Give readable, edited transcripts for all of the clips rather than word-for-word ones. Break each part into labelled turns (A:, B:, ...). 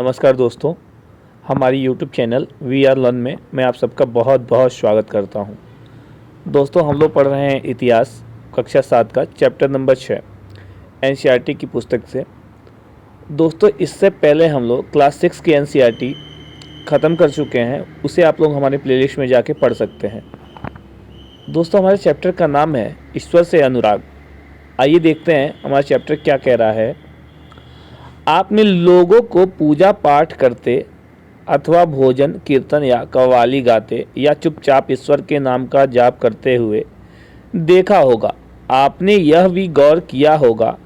A: नमस्कार दोस्तों, हमारी YouTube channel we are learn में मैं आप सबका बहुत बहुत स्वागत करता हूं। दोस्तों, हम लोग पढ़ रहे हैं इतिहास कक्षा 7 का चैप्टर नंबर 6 एनसीईआरटी की पुस्तक से। दोस्तों, इससे पहले हम लोग क्लास 6 की एनसीईआरटी ख़त्म कर चुके हैं, उसे आप लोग हमारे प्लेलिस्ट में जाके पढ़ सकते हैं। दोस्तों, हमारे चैप्टर का नाम है ईश्वर से अनुराग। आइए देखते हैं हमारा चैप्टर क्या कह रहा है। आपने लोगों को पूजा पाठ करते अथवा भोजन कीर्तन या कव्वाली गाते या चुपचाप ईश्वर के नाम का जाप करते हुए देखा होगा। आपने यह भी गौर किया होगा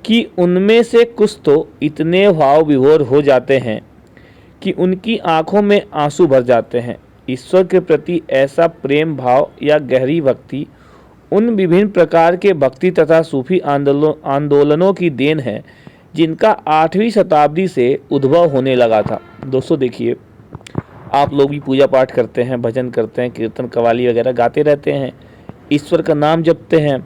A: कि उनमें से कुछ तो इतने भाव विभोर हो जाते हैं कि उनकी आंखों में आंसू भर जाते हैं। ईश्वर के प्रति ऐसा प्रेम भाव या गहरी भक्ति उन विभिन्न प्रकार के भक्ति तथा सूफी आंदोलनों की देन है जिनका 8वीं शताब्दी से उद्भव होने लगा था। दोस्तों देखिए, आप लोग भी पूजा पाठ करते हैं, भजन करते हैं, कीर्तन कव्वाली वगैरह गाते रहते हैं, ईश्वर का नाम जपते हैं।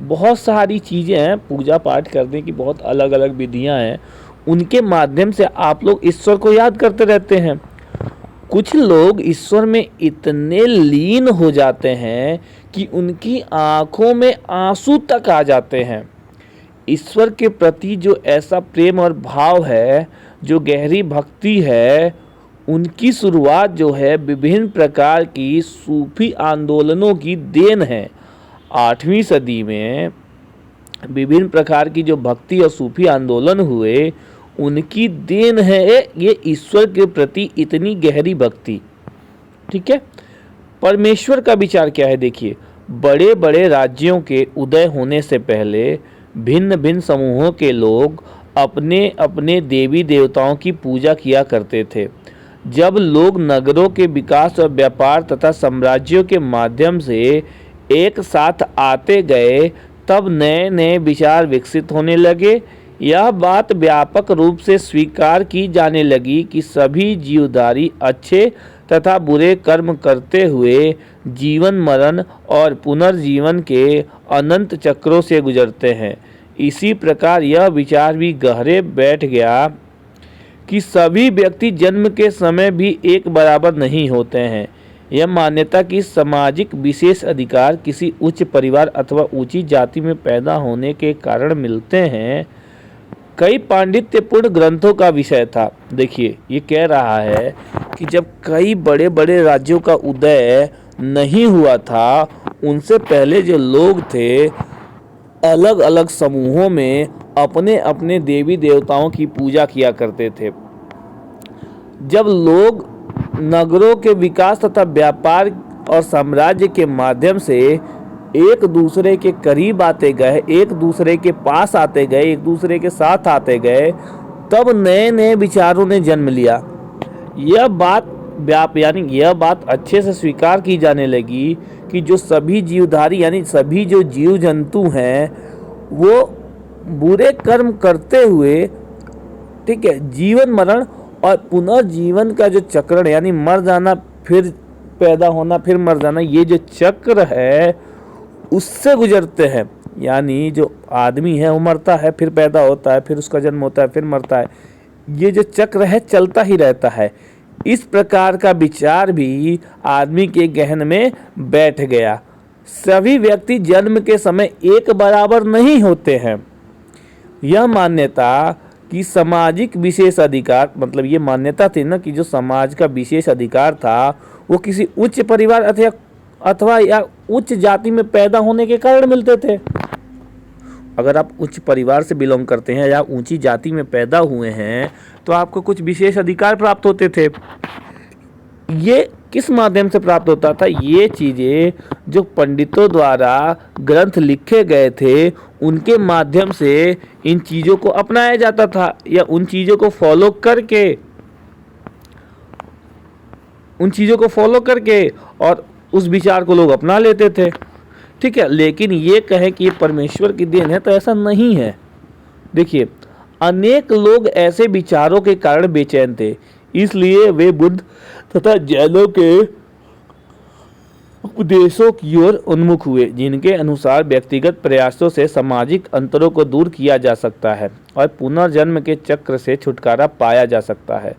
A: बहुत सारी चीज़ें हैं, पूजा पाठ करने की बहुत अलग अलग विधियां हैं, उनके माध्यम से आप लोग ईश्वर को याद करते रहते हैं। कुछ लोग ईश्वर में इतने लीन हो जाते हैं कि उनकी आंखों में आंसू तक आ जाते हैं। ईश्वर के प्रति जो ऐसा प्रेम और भाव है, जो गहरी भक्ति है, उनकी शुरुआत जो है विभिन्न प्रकार की सूफी आंदोलनों की देन है। 8वीं सदी में विभिन्न प्रकार की जो भक्ति और सूफी आंदोलन हुए, उनकी देन है ये ईश्वर के प्रति इतनी गहरी भक्ति। ठीक है। परमेश्वर का विचार क्या है? देखिए, बड़े बड़े राज्यों के उदय होने से पहले भिन्न भिन्न समूहों के लोग अपने अपने देवी देवताओं की पूजा किया करते थे। जब लोग नगरों के विकास और व्यापार तथा साम्राज्यों के माध्यम से एक साथ आते गए, तब नए नए विचार विकसित होने लगे। यह बात व्यापक रूप से स्वीकार की जाने लगी कि सभी जीवधारी अच्छे तथा बुरे कर्म करते हुए जीवन मरण और पुनर्जीवन के अनंत चक्रों से गुजरते हैं। इसी प्रकार यह विचार भी गहरे बैठ गया कि सभी व्यक्ति जन्म के समय भी एक बराबर नहीं होते हैं। यह मान्यता कि सामाजिक विशेष अधिकार किसी उच्च परिवार अथवा ऊंची जाति में पैदा होने के कारण मिलते हैं, कई पांडित्यपूर्ण ग्रंथों का विषय था। देखिए, ये कह रहा है कि जब कई बड़े बड़े राज्यों का उदय नहीं हुआ था, उनसे पहले जो लोग थे अलग अलग समूहों में अपने अपने देवी देवताओं की पूजा किया करते थे। जब लोग नगरों के विकास तथा व्यापार और साम्राज्य के माध्यम से एक दूसरे के करीब आते गए, एक दूसरे के पास आते गए, एक दूसरे के साथ आते गए, तब नए नए विचारों ने जन्म लिया। यह बात अच्छे से स्वीकार की जाने लगी कि जो सभी जीवधारी यानी सभी जो जीव जंतु हैं, वो बुरे कर्म करते हुए, ठीक है, जीवन मरण और पुनर्जीवन का जो चक्रण यानी मर जाना फिर पैदा होना फिर मर जाना, ये जो चक्र है उससे गुजरते हैं। यानी जो आदमी है वो मरता है, फिर पैदा होता है, फिर उसका जन्म होता है, फिर मरता है। ये जो चक्र है चलता ही रहता है। इस प्रकार का विचार भी आदमी के गहन में बैठ गया। सभी व्यक्ति जन्म के समय एक बराबर नहीं होते हैं। यह मान्यता कि सामाजिक विशेष अधिकार, मतलब ये मान्यता थी ना कि जो समाज का विशेष अधिकार था वो किसी उच्च परिवार अथवा या उच्च जाति में पैदा होने के कारण मिलते थे। अगर आप उच्च परिवार से बिलोंग करते हैं या ऊंची जाति में पैदा हुए हैं तो आपको कुछ विशेष अधिकार प्राप्त होते थे। ये किस माध्यम से प्राप्त होता था? ये चीज़ें जो पंडितों द्वारा ग्रंथ लिखे गए थे, उनके माध्यम से इन चीज़ों को अपनाया जाता था या उन चीज़ों को फॉलो करके और उस विचार को लोग अपना लेते थे। ठीक है, लेकिन ये कहे कि ये परमेश्वर की देन है तो ऐसा नहीं है। देखिए, अनेक लोग ऐसे विचारों के कारण बेचैन थे, इसलिए वे बुद्ध तथा जैनों के उपदेशों की ओर उन्मुख हुए, जिनके अनुसार व्यक्तिगत प्रयासों से सामाजिक अंतरों को दूर किया जा सकता है और पुनर्जन्म के चक्र से छुटकारा पाया जा सकता है।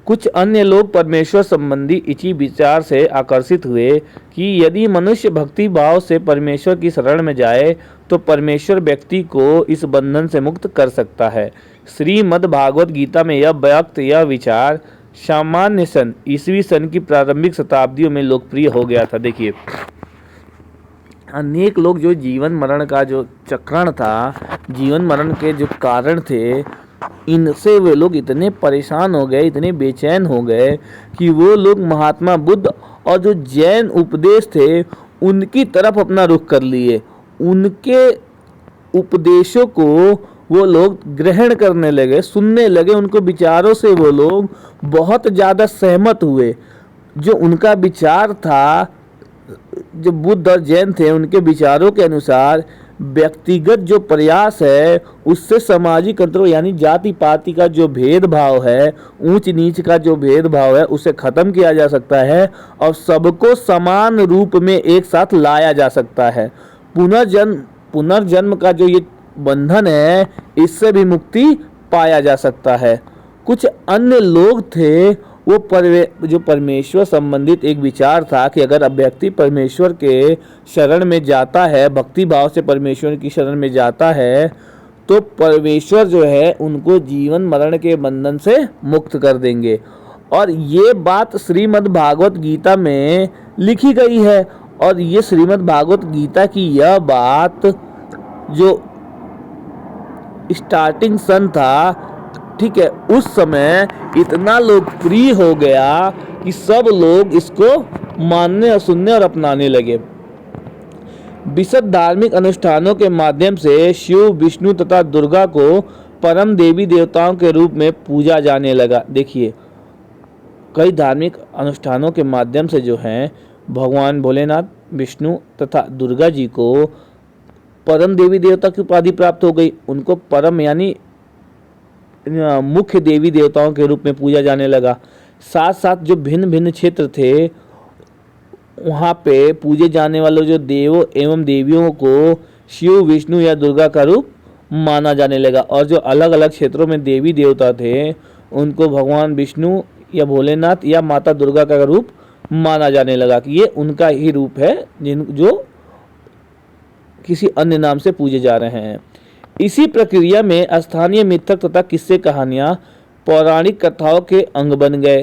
A: कुछ अन्य लोग परमेश्वर संबंधी इसी विचार से आकर्षित हुए कि यदि मनुष्य भक्ति भाव से परमेश्वर की शरण में जाए तो परमेश्वर व्यक्ति को इस बंधन से मुक्त कर सकता है। श्रीमद् भागवत गीता में यह विचार सामान्य सन ईसवी सन की प्रारंभिक शताब्दियों में लोकप्रिय हो गया था। देखिए, अनेक लोग जो जीवन मरण का जो चक्रण था, जीवन मरण के जो कारण थे, इनसे वे लोग इतने परेशान हो गए, इतने बेचैन हो गए कि वो लोग महात्मा बुद्ध और जो जैन उपदेश थे उनकी तरफ अपना रुख कर लिए। उनके उपदेशों को वो लोग ग्रहण करने लगे, सुनने लगे, उनको विचारों से वो लोग बहुत ज़्यादा सहमत हुए। जो उनका विचार था, जो बुद्ध और जैन थे, उनके विचारों के अनुसार व्यक्तिगत जो प्रयास है उससे सामाजिक अंतरों यानी जाति पाति का जो भेदभाव है, ऊंच नीच का जो भेदभाव है, उसे खत्म किया जा सकता है और सबको समान रूप में एक साथ लाया जा सकता है। पुनर्जन्म का जो ये बंधन है, इससे भी मुक्ति पाया जा सकता है। कुछ अन्य लोग थे, वो जो परमेश्वर संबंधित एक विचार था कि अगर व्यक्ति परमेश्वर के शरण में जाता है, भक्ति भाव से परमेश्वर की शरण में जाता है, तो परमेश्वर जो है उनको जीवन मरण के बंधन से मुक्त कर देंगे। और ये बात श्रीमद् भागवत गीता में लिखी गई है। और ये श्रीमद् भागवत गीता की यह बात जो स्टार्टिंग सन था, ठीक है, उस समय इतना लोकप्रिय हो गया कि सब लोग इसको मानने और सुनने और अपनाने लगे। विशद धार्मिक अनुष्ठानों के माध्यम से शिव, विष्णु तथा दुर्गा को परम देवी देवताओं के रूप में पूजा जाने लगा। देखिए, कई धार्मिक अनुष्ठानों के माध्यम से जो हैं भगवान भोलेनाथ, विष्णु तथा दुर्गा जी को परम देवी देवता की उपाधि प्राप्त हो गई। उनको परम यानी मुख्य देवी देवताओं के रूप में पूजा जाने लगा। साथ साथ जो भिन्न भिन्न क्षेत्र थे, वहाँ पे पूजे जाने वाले जो देवों एवं देवियों को शिव, विष्णु या दुर्गा का रूप माना जाने लगा। और जो अलग अलग क्षेत्रों में देवी देवता थे, उनको भगवान विष्णु या भोलेनाथ या माता दुर्गा का रूप माना जाने लगा कि ये उनका ही रूप है जो किसी अन्य नाम से पूजे जा रहे हैं। इसी प्रक्रिया में स्थानीय मिथक तथा किस्से कहानियाँ पौराणिक कथाओं के अंग बन गए।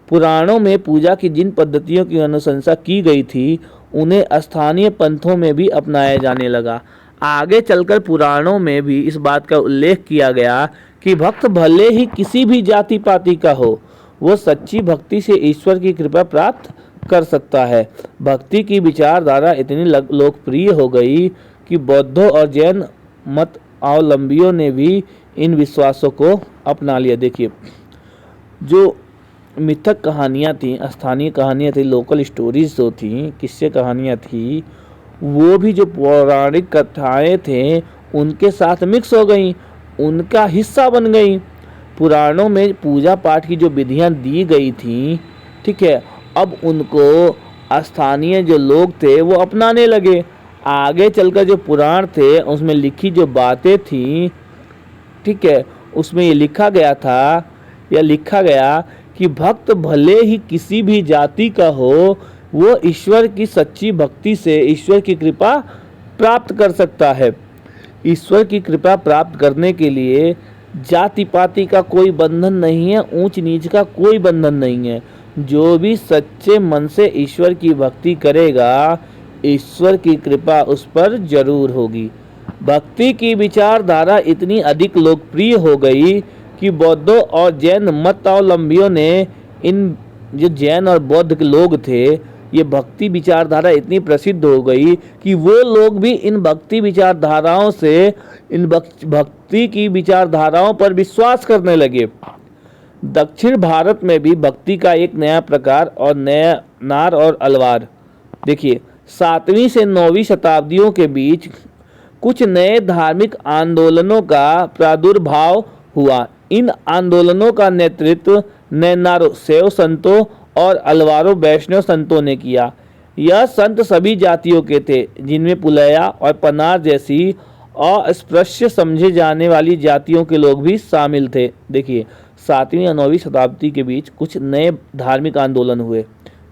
A: पुराणों में पूजा की जिन पद्धतियों की अनुशंसा की गई थी, उन्हें स्थानीय पंथों में भी अपनाया जाने लगा। आगे चलकर पुराणों में भी इस बात का उल्लेख किया गया कि भक्त भले ही किसी भी जाति पाति का हो, वो सच्ची भक्ति से ईश्वर की कृपा प्राप्त कर सकता है। भक्ति की विचारधारा इतनी लोकप्रिय हो गई कि बौद्धों और जैन मत अवलंबियों ने भी इन विश्वासों को अपना लिया। देखिए, जो मिथक कहानियाँ थी, स्थानीय कहानियाँ थी, लोकल स्टोरीज जो थी, किस्से कहानियाँ थी, वो भी जो पौराणिक कथाएं थे उनके साथ मिक्स हो गई, उनका हिस्सा बन गई। पुराणों में पूजा पाठ की जो विधियाँ दी गई थी, ठीक है, अब उनको स्थानीय जो लोग थे वो अपनाने लगे। आगे चलकर जो पुराण थे उसमें लिखी जो बातें थी, ठीक है, उसमें ये लिखा गया कि भक्त भले ही किसी भी जाति का हो, वो ईश्वर की सच्ची भक्ति से ईश्वर की कृपा प्राप्त कर सकता है। ईश्वर की कृपा प्राप्त करने के लिए जाति पाति का कोई बंधन नहीं है, ऊंच नीच का कोई बंधन नहीं है। जो भी सच्चे मन से ईश्वर की भक्ति करेगा, ईश्वर की कृपा उस पर जरूर होगी। भक्ति की विचारधारा इतनी अधिक लोकप्रिय हो गई कि बौद्धों और जैन मतावलंबियों ने, इन जो जैन और बौद्ध के लोग थे, ये भक्ति विचारधारा इतनी प्रसिद्ध हो गई कि वो लोग भी इन भक्ति विचारधाराओं से, इन भक्ति की विचारधाराओं पर विश्वास करने लगे। दक्षिण भारत में भी भक्ति का एक नया प्रकार और नया नार और अलवार। देखिए, 7वीं से 9वीं शताब्दियों के बीच कुछ नए धार्मिक आंदोलनों का प्रादुर्भाव हुआ। इन आंदोलनों का नेतृत्व नैनारो शैव संतों और अलवारो वैष्णव संतों ने किया। यह संत सभी जातियों के थे, जिनमें पुलैया और पनार जैसी अस्पृश्य समझे जाने वाली जातियों के लोग भी शामिल थे। देखिए, 7वीं और 9वीं शताब्दी के बीच कुछ नए धार्मिक आंदोलन हुए,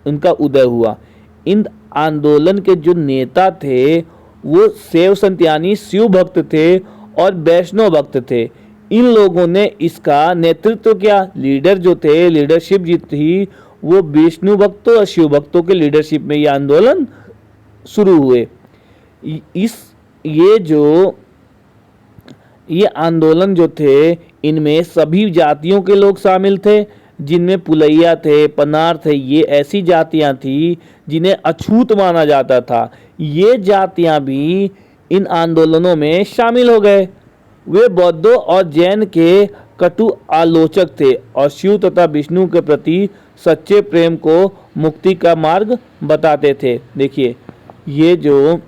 A: उनका उदय हुआ। इन आंदोलन के जो नेता थे वो शैव संत यानी शिव भक्त थे और वैष्णव भक्त थे। इन लोगों ने इसका नेतृत्व किया। लीडर जो थे, लीडरशिप जी थी, वो विष्णु भक्तों और शिव भक्तों के लीडरशिप में ये आंदोलन शुरू हुए। ये आंदोलन जो थे, इनमें सभी जातियों के लोग शामिल थे, जिनमें पुलैया थे, पनार थे। ये ऐसी जातियां थी जिन्हें अछूत माना जाता था। ये जातियां भी इन आंदोलनों में शामिल हो गए। वे बौद्धों और जैन के कटु आलोचक थे और शिव तथा विष्णु के प्रति सच्चे प्रेम को मुक्ति का मार्ग बताते थे। देखिए, ये जो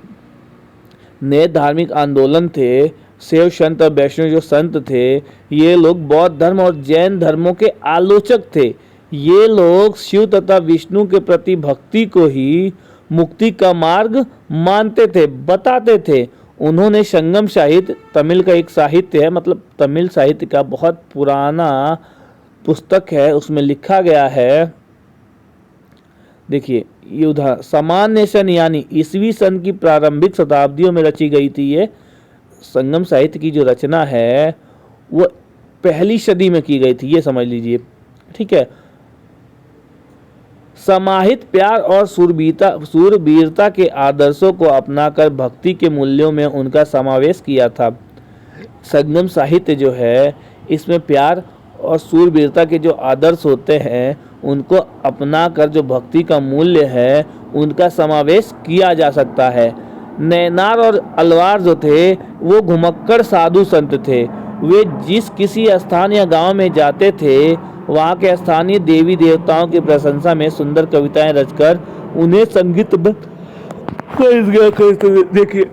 A: नए धार्मिक आंदोलन थे, शैव संत और वैष्णव जो संत थे, ये लोग बौद्ध धर्म और जैन धर्मों के आलोचक थे। ये लोग शिव तथा विष्णु के प्रति भक्ति को ही मुक्ति का मार्ग मानते थे, बताते थे। उन्होंने संगम साहित्य, तमिल का एक साहित्य है, मतलब तमिल साहित्य का बहुत पुराना पुस्तक है, उसमें लिखा गया है। देखिए, ये उदाहरण सामान्य सन यानी ईसवी सन की प्रारंभिक शताब्दियों में रची गई थी। ये संगम साहित्य की जो रचना है वो पहली सदी में की गई थी, ये समझ लीजिए। ठीक है। समाहित प्यार और सूरवीरता के आदर्शों को अपनाकर भक्ति के मूल्यों में उनका समावेश किया था। संगम साहित्य जो है, इसमें प्यार और सूरवीरता के जो आदर्श होते हैं उनको अपनाकर जो भक्ति का मूल्य है उनका समावेश किया जा सकता है। नैनार और अलवार जो थे वो घुमक्कड़ साधु संत थे। वे जिस किसी स्थान या गांव में जाते थे, वहाँ के स्थानीय देवी देवताओं की प्रशंसा में सुंदर कविताएं रचकर उन्हें संगीत देखिए,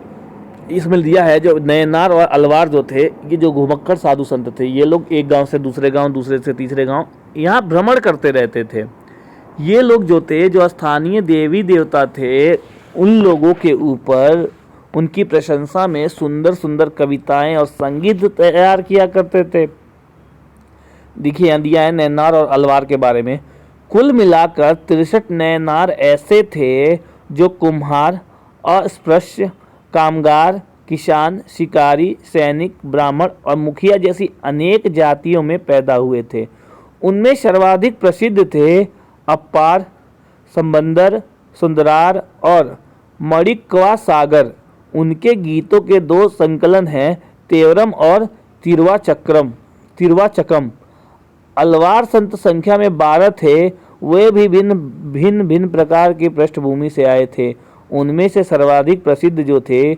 A: इसमें दिया है जो नैनार और अलवार जो थे, ये जो घुमक्कड़ साधु संत थे, ये लोग एक गांव से दूसरे गांव, दूसरे से तीसरे गांव यहाँ भ्रमण करते रहते थे। ये लोग जो थे, जो स्थानीय देवी देवता थे, उन लोगों के ऊपर उनकी प्रशंसा में सुंदर सुंदर कविताएं और संगीत तैयार किया करते थे। देखिए, यहाँ दिया है नैनार और अलवार के बारे में। कुल मिलाकर 63 नैनार ऐसे थे जो कुम्हार, अस्पृश्य, कामगार, किसान, शिकारी, सैनिक, ब्राह्मण और मुखिया जैसी अनेक जातियों में पैदा हुए थे। उनमें सर्वाधिक प्रसिद्ध थे अप्पार, संबंदर, सुंदरार और मणिक्वा सागर। उनके गीतों के 2 संकलन हैं, तेवरम और तिरवाचकम। अलवार संत संख्या में 12 थे। वे भी भिन्न प्रकार की पृष्ठभूमि से आए थे। उनमें से सर्वाधिक प्रसिद्ध जो थे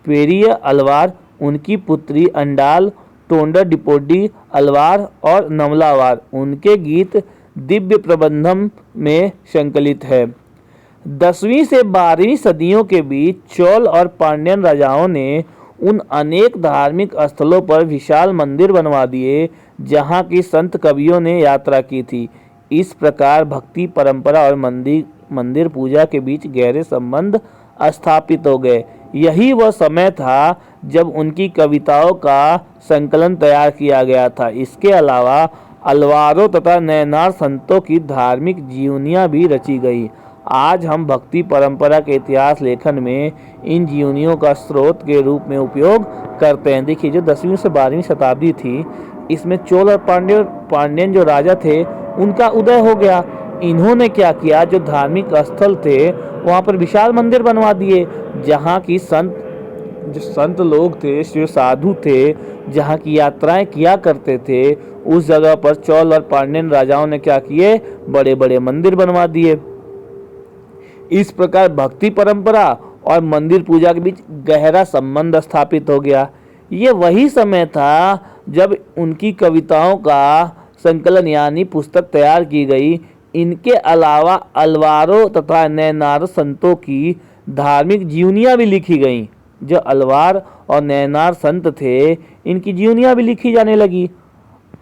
A: पेरिय अलवार, उनकी पुत्री अंडाल, टोंडर डिपोडी अलवार और नमलावार। उनके गीत दिव्य प्रबंधम में संकलित है। 10वीं से 12वीं सदियों के बीच चोल और पांड्यन राजाओं ने उन अनेक धार्मिक स्थलों पर विशाल मंदिर बनवा दिए जहाँ की संत कवियों ने यात्रा की थी। इस प्रकार भक्ति परंपरा और मंदिर पूजा के बीच गहरे संबंध स्थापित हो गए। यही वह समय था जब उनकी कविताओं का संकलन तैयार किया गया था। इसके अलावा अलवारों तथा नैनार संतों की धार्मिक जीवनियाँ भी रची गई। आज हम भक्ति परंपरा के इतिहास लेखन में इन जीवनियों का स्रोत के रूप में उपयोग करते हैं। देखिए, जो 10वीं से 12वीं शताब्दी थी, इसमें चोल और पांड्यन जो राजा थे उनका उदय हो गया। इन्होंने क्या किया, जो धार्मिक स्थल थे वहाँ पर विशाल मंदिर बनवा दिए, जहाँ की संत लोग थे, जो साधु थे, जहाँ की यात्राएं किया करते थे, उस जगह पर चोल और पांड्यन राजाओं ने क्या किए, बड़े बड़े मंदिर बनवा दिए। इस प्रकार भक्ति परंपरा और मंदिर पूजा के बीच गहरा संबंध स्थापित हो गया। ये वही समय था जब उनकी कविताओं का संकलन यानी पुस्तक तैयार की गई। इनके अलावा अलवारों तथा नैनार संतों की धार्मिक जीवनियाँ भी लिखी गईं। जो अलवार और नैनार संत थे, इनकी जीवनियाँ भी लिखी जाने लगी।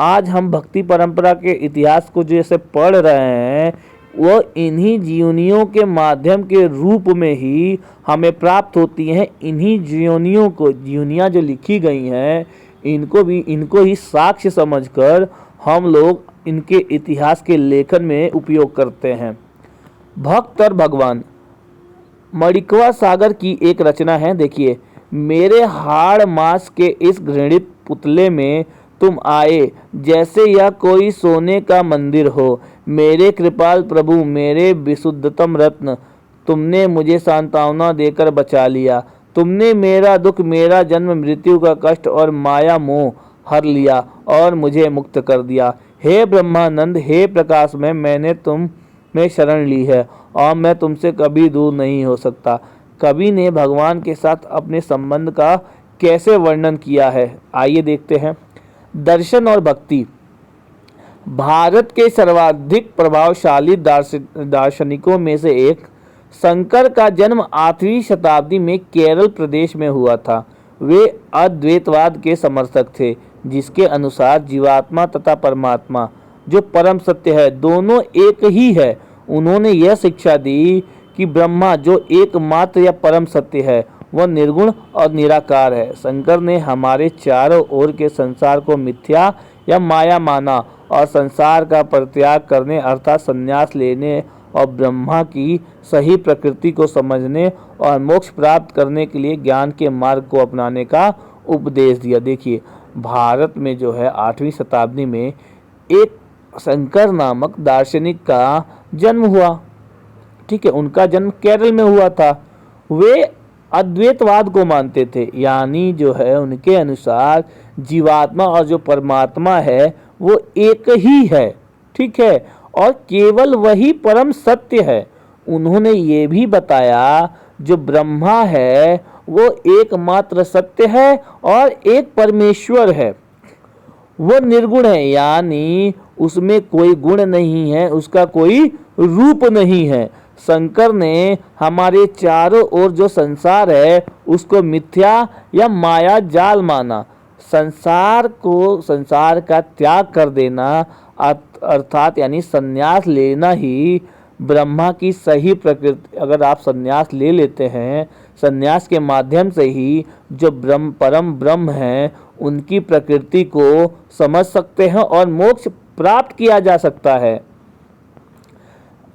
A: आज हम भक्ति परंपरा के इतिहास को जैसे पढ़ रहे हैं, वो इन्हीं जीवनियों के माध्यम के रूप में ही हमें प्राप्त होती हैं। इन्हीं जीवनियों को, जीवनियाँ जो लिखी गई हैं, इनको ही साक्ष्य समझकर हम लोग इनके इतिहास के लेखन में उपयोग करते हैं। भक्त और भगवान मणिकवा सागर की एक रचना है। देखिए, मेरे हाड़ मांस के इस घृणित पुतले में तुम आए, जैसे यह कोई सोने का मंदिर हो। मेरे कृपाल प्रभु, मेरे विशुद्धतम रत्न, तुमने मुझे सांत्वना देकर बचा लिया। तुमने मेरा दुख, मेरा जन्म मृत्यु का कष्ट और माया मोह हर लिया और मुझे मुक्त कर दिया। हे ब्रह्मानंद, हे प्रकाश में, मैंने तुम में शरण ली है और मैं तुमसे कभी दूर नहीं हो सकता। कवि ने भगवान के साथ अपने संबंध का कैसे वर्णन किया है, आइए देखते हैं। दर्शन और भक्ति। भारत के सर्वाधिक प्रभावशाली दार्शनिकों में से एक शंकर का जन्म 8वीं शताब्दी में केरल प्रदेश में हुआ था। वे अद्वैतवाद के समर्थक थे, जिसके अनुसार जीवात्मा तथा परमात्मा जो परम सत्य है, दोनों एक ही है। उन्होंने यह शिक्षा दी कि ब्रह्मा जो एकमात्र या परम सत्य है, वह निर्गुण और निराकार है। शंकर ने हमारे चारों ओर के संसार को मिथ्या या माया माना और संसार का परित्याग करने अर्थात संन्यास लेने और ब्रह्मा की सही प्रकृति को समझने और मोक्ष प्राप्त करने के लिए ज्ञान के मार्ग को अपनाने का उपदेश दिया। देखिए, भारत में जो है 8वीं शताब्दी में एक शंकर नामक दार्शनिक का जन्म हुआ। ठीक है, उनका जन्म केरल में हुआ था। वे अद्वैतवाद को मानते थे, यानी जो है उनके अनुसार जीवात्मा और जो परमात्मा है वो एक ही है। ठीक है, और केवल वही परम सत्य है। उन्होंने ये भी बताया जो ब्रह्मा है वो एकमात्र सत्य है और एक परमेश्वर है। वो निर्गुण है, यानी उसमें कोई गुण नहीं है, उसका कोई रूप नहीं है। शंकर ने हमारे चारों ओर जो संसार है उसको मिथ्या या माया जाल माना। संसार का त्याग कर देना अर्थात यानी संन्यास लेना ही ब्रह्मा की सही प्रकृति। अगर आप संन्यास ले लेते हैं, संन्यास के माध्यम से ही जो परम ब्रह्म है उनकी प्रकृति को समझ सकते हैं और मोक्ष प्राप्त किया जा सकता है।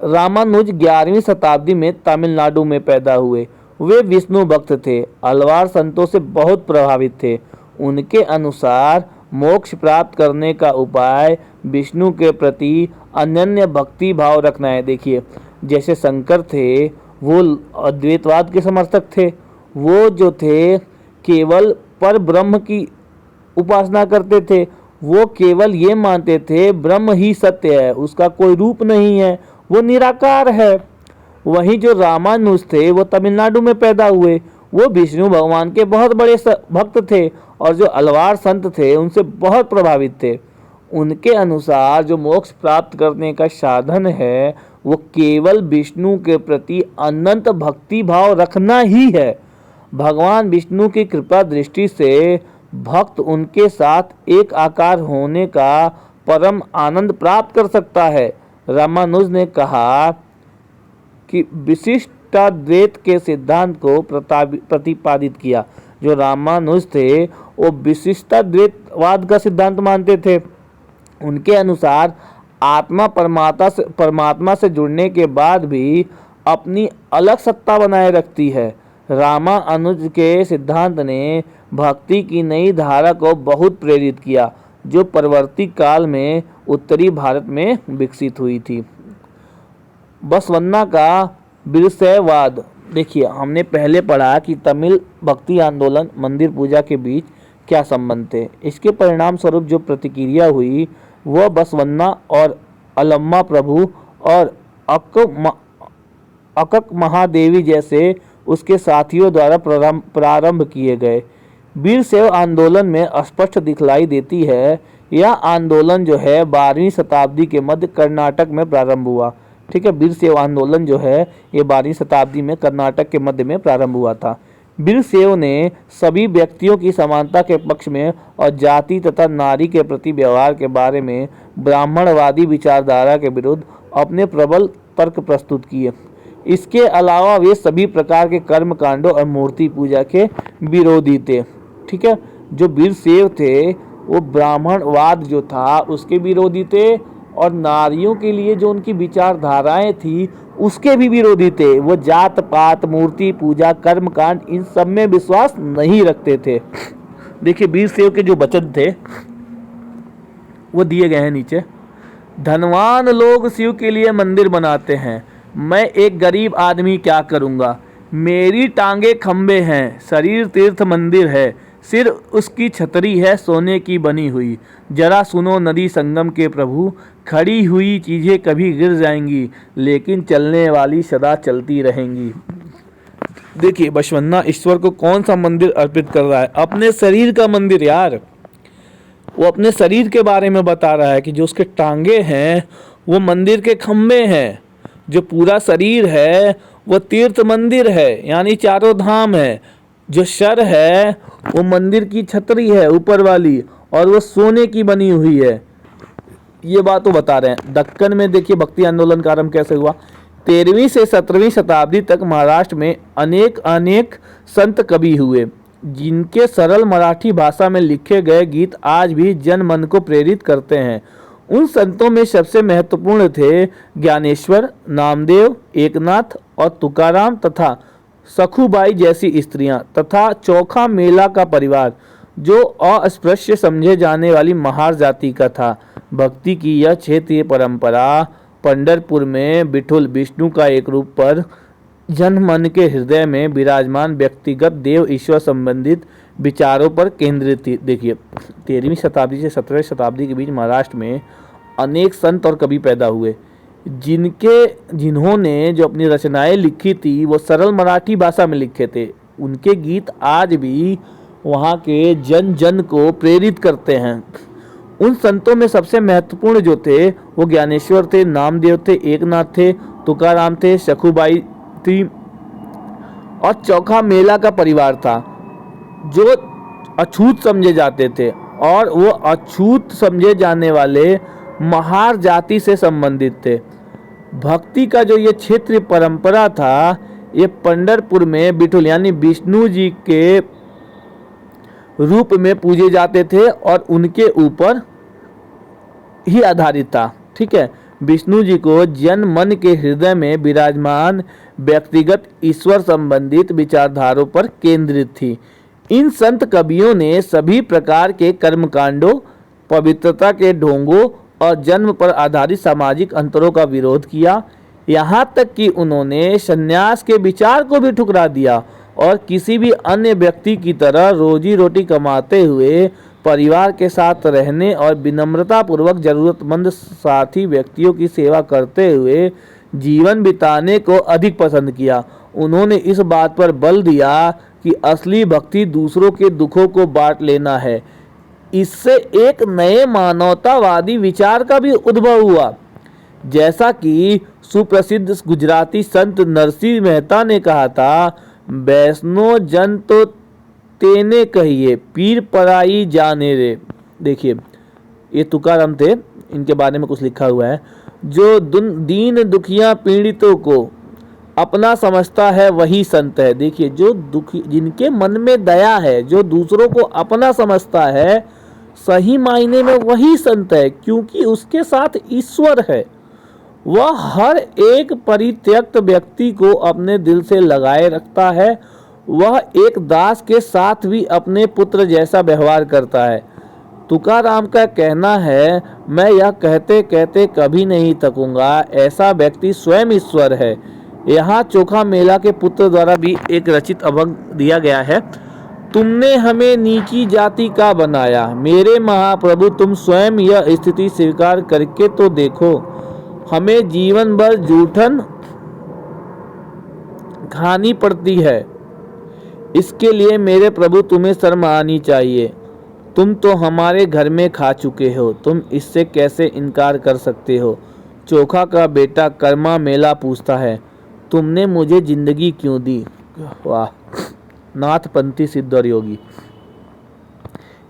A: रामानुज 11वीं शताब्दी में तमिलनाडु में पैदा हुए। वे विष्णु भक्त थे, अलवार संतों से बहुत प्रभावित थे। उनके अनुसार मोक्ष प्राप्त करने का उपाय विष्णु के प्रति अनन्य भक्ति भाव रखना है। देखिए, जैसे शंकर थे वो अद्वैतवाद के समर्थक थे। वो जो थे केवल पर ब्रह्म की उपासना करते थे। वो केवल ये मानते थे ब्रह्म ही सत्य है, उसका कोई रूप नहीं है, वो निराकार है। वहीं जो रामानुज थे वो तमिलनाडु में पैदा हुए। वो विष्णु भगवान के बहुत बड़े भक्त थे और जो अलवार संत थे उनसे बहुत प्रभावित थे। उनके अनुसार जो मोक्ष प्राप्त करने का साधन है वो केवल विष्णु के प्रति अनंत भक्ति भाव रखना ही है। भगवान विष्णु की कृपा दृष्टि से भक्त उनके साथ एक आकार होने का परम आनंद प्राप्त कर सकता है। रामानुज ने कहा कि विशिष्टाद्वैत के सिद्धांत को प्रतिपादित किया। जो रामानुज थे वो विशिष्टाद्वैतवाद का सिद्धांत मानते थे। उनके अनुसार आत्मा परमात्मा से जुड़ने के बाद भी अपनी अलग सत्ता बनाए रखती है। रामानुज के सिद्धांत ने भक्ति की नई धारा को बहुत प्रेरित किया, जो परवर्ती काल में उत्तरी भारत में विकसित हुई थी। बसवन्ना का बिरसैवाद। देखिए, हमने पहले पढ़ा कि तमिल भक्ति आंदोलन मंदिर पूजा के बीच क्या संबंध थे। इसके परिणाम स्वरूप जो प्रतिक्रिया हुई वह बसवन्ना और अलम्मा प्रभु और अकक महादेवी जैसे उसके साथियों द्वारा प्रारंभ किए गए। वीरशैव आंदोलन में स्पष्ट दिखलाई देती है। यह आंदोलन जो है 12वीं शताब्दी के मध्य कर्नाटक में प्रारंभ हुआ। ठीक है, वीरशैव आंदोलन जो है ये 12वीं शताब्दी में कर्नाटक के मध्य में प्रारंभ हुआ था। वीरशैव ने सभी व्यक्तियों की समानता के पक्ष में और जाति तथा नारी के प्रति व्यवहार के बारे में ब्राह्मणवादी विचारधारा के विरुद्ध अपने प्रबल तर्क प्रस्तुत किए। इसके अलावा वे सभी प्रकार के कर्म कांडों और मूर्ति पूजा के विरोधी थे। ठीक है, जो वीरशैव थे वो ब्राह्मणवाद जो था उसके विरोधी थे, और नारियों के लिए जो उनकी विचारधाराएं थी उसके भी विरोधी थे। वो जात पात, मूर्ति पूजा, कर्म कांड, इन सब में विश्वास नहीं रखते थे। देखिए वीरशैव के जो वचन थे वो दिए गए हैं नीचे। धनवान लोग शिव के लिए मंदिर बनाते हैं, मैं एक गरीब आदमी क्या करूँगा। मेरी टांगे खंबे हैं, शरीर तीर्थ मंदिर है, सिर उसकी छतरी है सोने की बनी हुई। जरा सुनो नदी संगम के प्रभु, खड़ी हुई चीज़ें कभी गिर जाएंगी, लेकिन चलने वाली सदा चलती रहेंगी। देखिए बसवन्ना ईश्वर को कौन सा मंदिर अर्पित कर रहा है? अपने शरीर का मंदिर यार। वो अपने शरीर के बारे में बता रहा है कि जो उसके टांगे हैं वो मंदिर के खंबे हैं, जो पूरा शरीर है वो तीर्थ मंदिर है यानी चारों धाम है, जो सर है वो मंदिर की छतरी है ऊपर वाली, और वो सोने की बनी हुई है। ये बात वो बता रहे हैं। दक्कन में देखिए भक्ति आंदोलन का आरंभ कैसे हुआ। 13वीं से 17वीं शताब्दी तक महाराष्ट्र में अनेक संत कवि हुए, जिनके सरल मराठी भाषा में लिखे गए गीत आज भी जन मन को प्रेरित करते हैं। उन संतों में सबसे महत्वपूर्ण थे ज्ञानेश्वर, नामदेव, एकनाथ और तुकाराम तथा सखुबाई जैसी स्त्रियां, तथा चोखा मेला का परिवार, जो अस्पृश्य समझे जाने वाली महार जाति का था। भक्ति की यह क्षेत्रीय परंपरा पंढरपुर में विठुल विष्णु का एक रूप पर जन मन के हृदय में विराजमान व्यक्तिगत देव ईश्वर संबंधित विचारों पर केंद्रित थी। देखिए 13वीं शताब्दी से 17वीं शताब्दी के बीच महाराष्ट्र में अनेक संत और कवि पैदा हुए, जिन्होंने जो अपनी रचनाएं लिखी थी वो सरल मराठी भाषा में लिखे थे। उनके गीत आज भी वहाँ के जन जन को प्रेरित करते हैं। उन संतों में सबसे महत्वपूर्ण जो थे वो ज्ञानेश्वर थे, नामदेव थे, एकनाथ थे, तुकाराम थे, सखुबाई थी और चौखा मेला का परिवार था, जो अछूत समझे जाते थे, और वो अछूत समझे जाने वाले महार जाति से संबंधित थे। भक्ति का जो ये क्षेत्रीय परंपरा था ये पंढरपुर में विठुल यानी विष्णु जी के रूप में पूजे जाते थे और उनके ऊपर ही आधारित था। ठीक है, विष्णु जी को जन मन के हृदय में विराजमान व्यक्तिगत ईश्वर संबंधित विचारधारों पर केंद्रित थी। इन संत कवियों ने सभी प्रकार के कर्मकांडों, पवित्रता के ढोंगों और जन्म पर आधारित सामाजिक अंतरों का विरोध किया। यहाँ तक कि उन्होंने संन्यास के विचार को भी ठुकरा दिया और किसी भी अन्य व्यक्ति की तरह रोजी रोटी कमाते हुए परिवार के साथ रहने और विनम्रतापूर्वक जरूरतमंद साथी व्यक्तियों की सेवा करते हुए जीवन बिताने को अधिक पसंद किया। उन्होंने इस बात पर बल दिया कि असली भक्ति दूसरों के दुखों को बांट लेना है। इससे एक नए मानवतावादी विचार का भी उद्भव हुआ। जैसा कि सुप्रसिद्ध गुजराती संत नरसिंह मेहता ने कहा था, वैष्णो जन तो तेने कहिए, पीर पराई जाने रे। देखिए ये तुकाराम थे, इनके बारे में कुछ लिखा हुआ है। जो दीन दुखिया पीड़ितों को अपना समझता है वही संत है। देखिए जो दुखी, जिनके मन में दया है, जो दूसरों को अपना समझता है, सही मायने में वही संत है, क्योंकि उसके साथ ईश्वर है। वह हर एक परित्यक्त व्यक्ति को अपने दिल से लगाए रखता है। वह एक दास के साथ भी अपने पुत्र जैसा व्यवहार करता है। तुकाराम का कहना है, मैं यह कहते कहते कभी नहीं थकूंगा, ऐसा व्यक्ति स्वयं ईश्वर है। यहाँ चोखा मेला के पुत्र द्वारा भी एक रचित अभंग दिया गया है। तुमने हमें नीची जाति का बनाया, मेरे महाप्रभु तुम स्वयं यह स्थिति स्वीकार करके तो देखो। हमें जीवन भर जूठन खानी पड़ती है, इसके लिए मेरे प्रभु तुम्हें शर्म आनी चाहिए। तुम तो हमारे घर में खा चुके हो, तुम इससे कैसे इनकार कर सकते हो। चोखा का बेटा कर्मा मेला पूछता है, तुमने मुझे जिंदगी क्यों दी। वाह, नाथपंथी सिद्ध और योगी।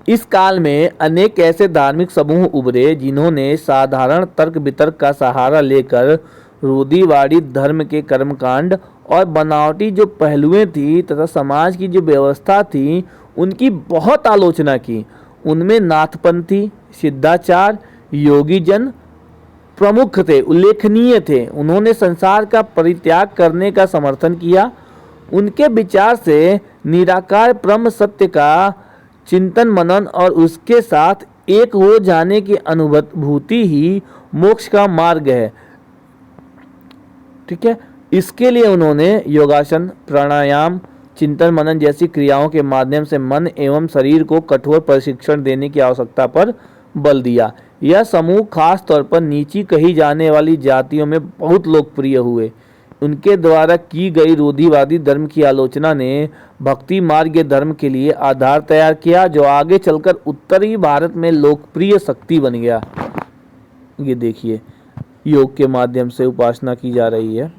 A: इस काल में अनेक ऐसे धार्मिक समूह उभरे जिन्होंने साधारण तर्क वितर्क का सहारा लेकर रूढ़िवादी धर्म के कर्मकांड और बनावटी जो पहलुएं थी तथा समाज की जो व्यवस्था थी उनकी बहुत आलोचना की। उनमें नाथपंथी, सिद्धाचार, योगीजन प्रमुख थे, उल्लेखनीय थे। उन्होंने संसार का परित्याग करने का समर्थन किया। उनके विचार से निराकार ब्रह्म सत्य का चिंतन मनन और उसके साथ एक हो जाने की अनुभूति ही मोक्ष का मार्ग है। ठीक है, इसके लिए उन्होंने योगासन, प्राणायाम, चिंतन मनन जैसी क्रियाओं के माध्यम से मन एवं शरीर को कठोर प्रशिक्षण देने की आवश्यकता पर बल दिया। यह समूह खास तौर पर नीची कही जाने वाली जातियों में बहुत लोकप्रिय हुए। उनके द्वारा की गई रूढ़िवादी धर्म की आलोचना ने भक्ति मार्ग धर्म के लिए आधार तैयार किया, जो आगे चलकर उत्तरी भारत में लोकप्रिय शक्ति बन गया। ये देखिए, योग के माध्यम से उपासना की जा रही है।